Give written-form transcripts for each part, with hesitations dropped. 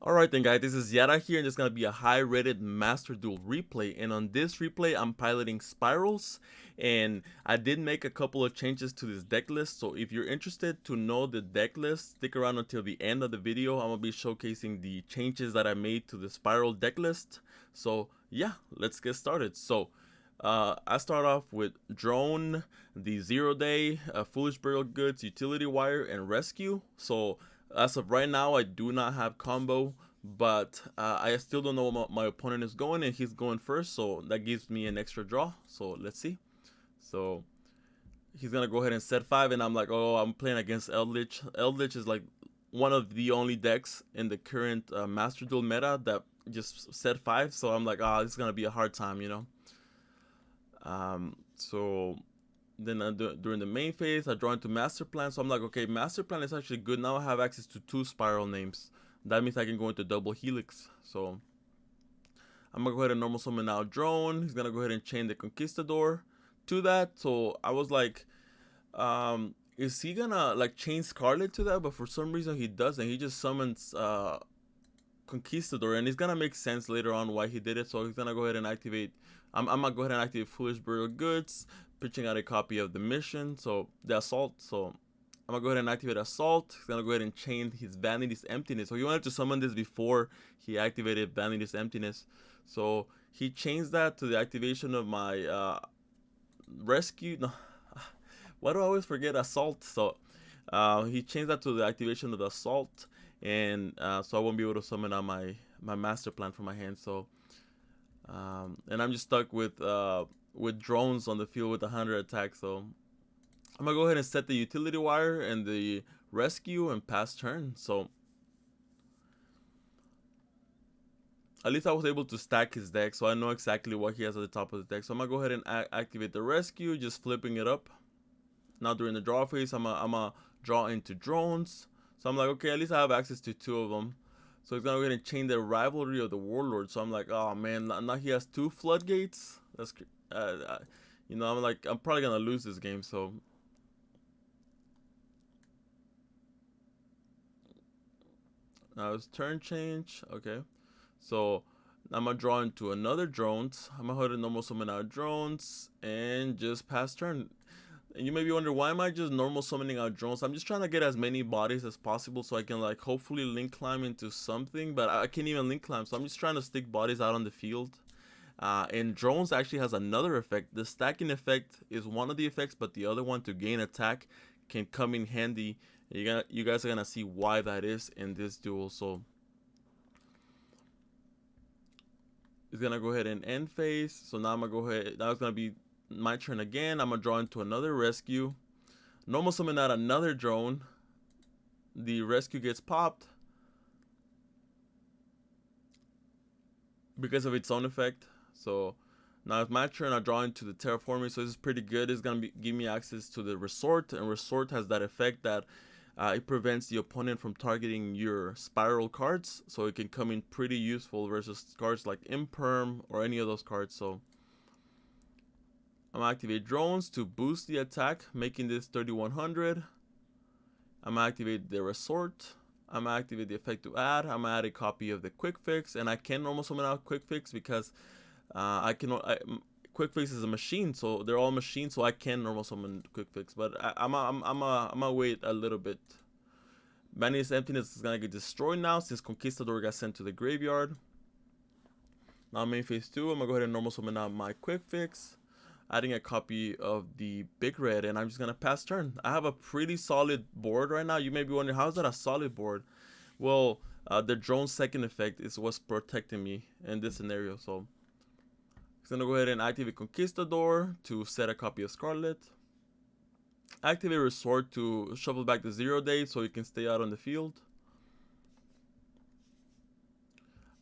Alright then guys, this is Yata here, and it's going to be a high rated Master Duel replay. And on this replay, I'm piloting Spyrals, and I did make a couple of changes to this deck list. So if you're interested to know the deck list, stick around until the end of the video. I'm going to be showcasing the changes that I made to the Spyral deck list. So yeah, let's get started. So I start off with Drone, the 0 Day, Foolish Burial Goods, Utility Wire, and Rescue. So as of right now, I do not have combo, but I still don't know what my opponent is going, and he's going first, so that gives me an extra draw. So let's see. So he's gonna go ahead and set 5, and I'm like, oh, I'm playing against Eldlich. Eldlich is like one of the only decks in the current Master Duel meta that just set 5, so I'm like, this is gonna be a hard time, you know. So then during the main phase, I draw into Master Plan. So I'm like, okay, Master Plan is actually good. Now I have access to 2 Spyral names. That means I can go into double Helix. So I'm gonna go ahead and normal summon now Drone. He's gonna go ahead and chain the Conquistador to that. So I was like, is he gonna like chain Scarlet to that? But for some reason he doesn't. He just summons Conquistador, and it's gonna make sense later on why he did it. So he's gonna go ahead and activate. I'm gonna go ahead and activate Foolish Burial Goods, pitching out a copy of the mission. So the assault. So I'm gonna go ahead and activate assault. He's gonna go ahead and chain his Vanity's Emptiness. So he wanted to summon this before he activated Vanity's Emptiness. So he changed that to the activation of my rescue. No, why do I always forget assault? So he changed that to the activation of the assault, and so I won't be able to summon out my Master Plan from my hand. So and I'm just stuck with drones on the field with 100 attack. So I'm gonna go ahead and set the Utility Wire and the Rescue and pass turn. So at least I was able to stack his deck, so I know exactly what he has at the top of the deck. So I'm gonna go ahead and activate the Rescue, just flipping it up. Now during the draw phase, I'm gonna draw into drones. So I'm like, okay, at least I have access to 2 of them. So he's gonna go ahead and chain the Rivalry of the Warlord. So I'm like, oh man, now he has 2 floodgates. That's you know, I'm like, I'm probably gonna lose this game. So now it's turn change. Okay, so I'm gonna draw into another drones. I'm gonna go ahead and normal summon out drones and just pass turn. And you may be wondering, why am I just normal summoning out drones? I'm just trying to get as many bodies as possible so I can like hopefully link climb into something, but I can't even link climb, so I'm just trying to stick bodies out on the field. And drones actually has another effect. The stacking effect is one of the effects, but the other one, to gain attack, can come in handy. You guys are gonna see why that is in this duel. So it's gonna go ahead and end phase. So now I'm gonna go ahead. Now it's gonna be my turn again. I'm gonna draw into another rescue. Normal summon out another drone. The rescue gets popped because of its own effect. So now it's my turn. I draw into the terraforming. So this is pretty good. It's gonna give me access to the resort, and resort has that effect that it prevents the opponent from targeting your Spyral cards. So it can come in pretty useful versus cards like Imperm or any of those cards. So I'm gonna activate drones to boost the attack, making this 3100. I'm gonna activate the resort. I'm gonna activate the effect to add. I'm gonna add a copy of the quick fix, and I can normal summon out quick fix because quick fix is a machine, so they're all machines, so I can normal summon quick fix. But I'm gonna wait a little bit. Vanity's Emptiness is gonna get destroyed now since Conquistador got sent to the graveyard. Now main phase 2, I'm gonna go ahead and normal summon out my quick fix, adding a copy of the big red, and I'm just gonna pass turn. I have a pretty solid board right now. You may be wondering, how is that a solid board? Well, the drone's second effect is what's protecting me in this scenario. So he's gonna go ahead and activate Conquistador to set a copy of Scarlet. Activate Resort to shuffle back the 0 Day so he can stay out on the field.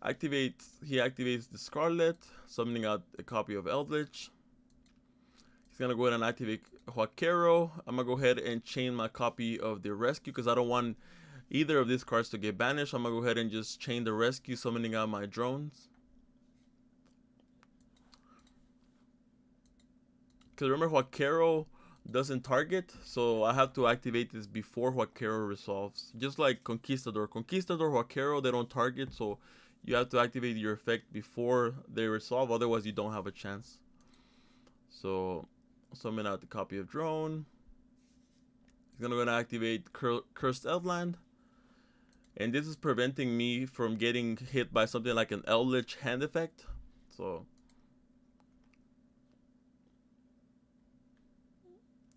He activates the Scarlet, summoning out a copy of Eldlich. He's gonna go ahead and activate Huaquero. I'm gonna go ahead and chain my copy of the Rescue because I don't want either of these cards to get banished. I'm gonna go ahead and just chain the Rescue, summoning out my drones. Because remember, Huaquero doesn't target, so I have to activate this before Huaquero resolves. Just like Conquistador. Conquistador, Huaquero, they don't target, so you have to activate your effect before they resolve, otherwise you don't have a chance. So, summon out the copy of Drone. He's gonna activate Cursed Eldland. And this is preventing me from getting hit by something like an Eldlich hand effect. So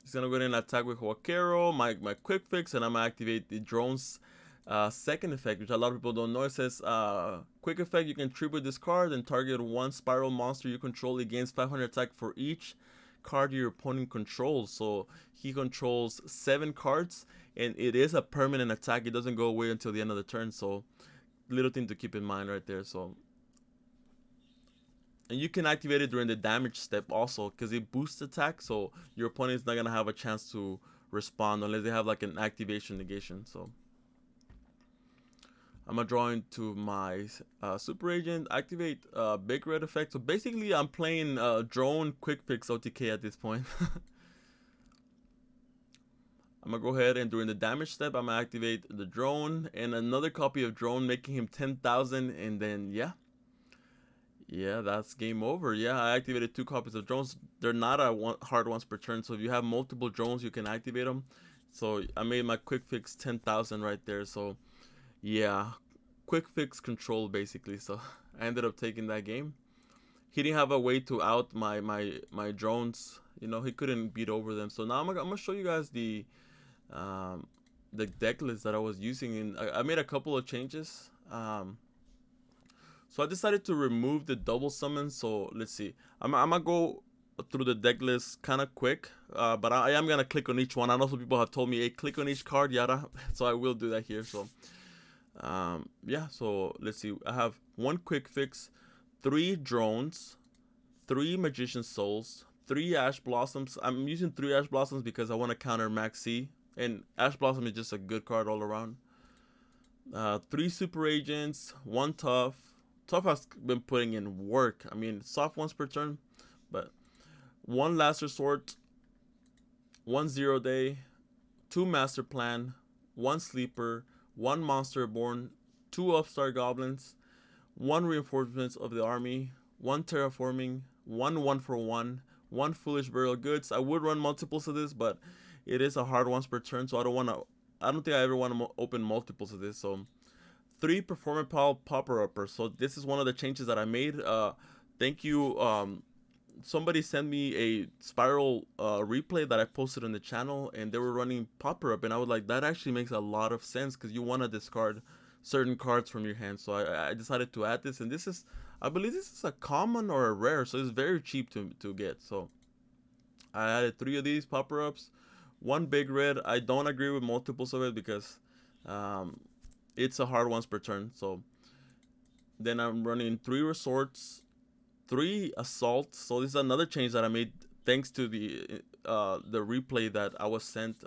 he's gonna go ahead and attack with Huaquero, my quick fix, and I'm gonna activate the drone's second effect, which a lot of people don't know. It says quick effect, you can tribute this card and target one Spyral monster you control. It gains 500 attack for each card your opponent controls. So he controls 7 cards, and it is a permanent attack. It doesn't go away until the end of the turn. So little thing to keep in mind right there. So, and you can activate it during the damage step also, because it boosts attack, so your opponent is not gonna have a chance to respond unless they have like an activation negation. So I'm gonna draw into my super agent, activate big red effect. So basically I'm playing drone quick fix OTK at this point. I'm gonna go ahead and during the damage step I'm gonna activate the drone and another copy of drone, making him 10,000, and then yeah, that's game over. Yeah, I activated 2 copies of drones. They're not hard once per turn, so if you have multiple drones you can activate them. So I made my quick fix 10,000 right there. So yeah, quick fix control basically. So I ended up taking that game. He didn't have a way to out my drones. You know, he couldn't beat over them. So now I'm gonna show you guys the deck list that I was using, and I made a couple of changes. So I decided to remove the double summon. So let's see. I'm gonna go through the deck list kind of quick, but I am gonna click on each one. I know some people have told me, hey, click on each card, Yata. So I will do that here. So yeah, so let's see. I have 1 quick fix, 3 drones, 3 magician souls, 3 ash blossoms. I'm using 3 ash blossoms because I want to counter Max C, and ash blossom is just a good card all around. 3 super agents, 1 tough. Tough has been putting in work. I mean, soft once per turn, but 1 last resort, 1 zero day, 2 master plan, 1 sleeper, 1 monster born, 2 upstart goblins, 1 reinforcements of the army, 1 terraforming, 1 1-for-1, 1 foolish burial goods. I would run multiples of this, but it is a hard once per turn, so I don't think I ever want to open multiples of this. So 3 performance pile popper uppers. So this is one of the changes that I made. Thank you. Somebody sent me a Spyral replay that I posted on the channel, and they were running popper up, and I was like, that actually makes a lot of sense because you want to discard certain cards from your hand. So I decided to add this, and this is, I believe this is a common or a rare, so it's very cheap to get. So I added 3 of these popper ups, 1 big red. I don't agree with multiples of it because it's a hard once per turn. So then I'm running 3 resorts, 3 assaults. So this is another change that I made thanks to the replay that I was sent.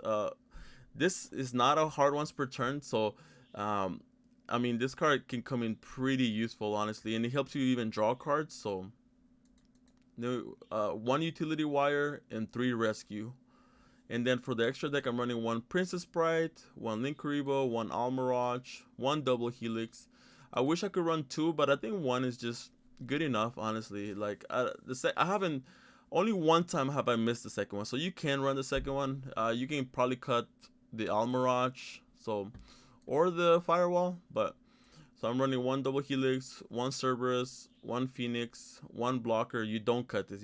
This is not a hard once per turn, so I mean, this card can come in pretty useful, honestly, and it helps you even draw cards. So 1 utility wire and 3 rescue. And then for the extra deck, I'm running 1 Princess Sprite, 1 Linkuriboh, 1 Almirage, 1 Double Helix. I wish I could run 2, but I think 1 is just good enough, honestly. Like I haven't, only 1 time have I missed the second one, so you can run the second one. You can probably cut the Almirage, so, or the Firewall, but so I'm running 1 Double Helix, 1 Cerberus, 1 Phoenix, 1 Blocker. You don't cut this.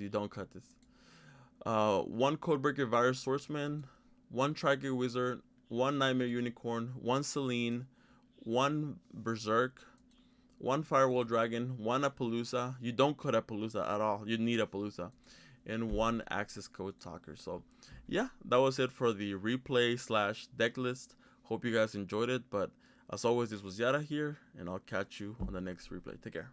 1 Codebreaker Virus Swordsman, 1 Trigger Wizard, 1 Nightmare Unicorn, 1 Selene, 1 Berserk, 1 Firewall Dragon, 1 Appaloosa. You don't cut Appaloosa at all. You need Appaloosa. And 1 Access Code Talker. So yeah, that was it for the replay / deck list. Hope you guys enjoyed it. But as always, this was Yata here, and I'll catch you on the next replay. Take care.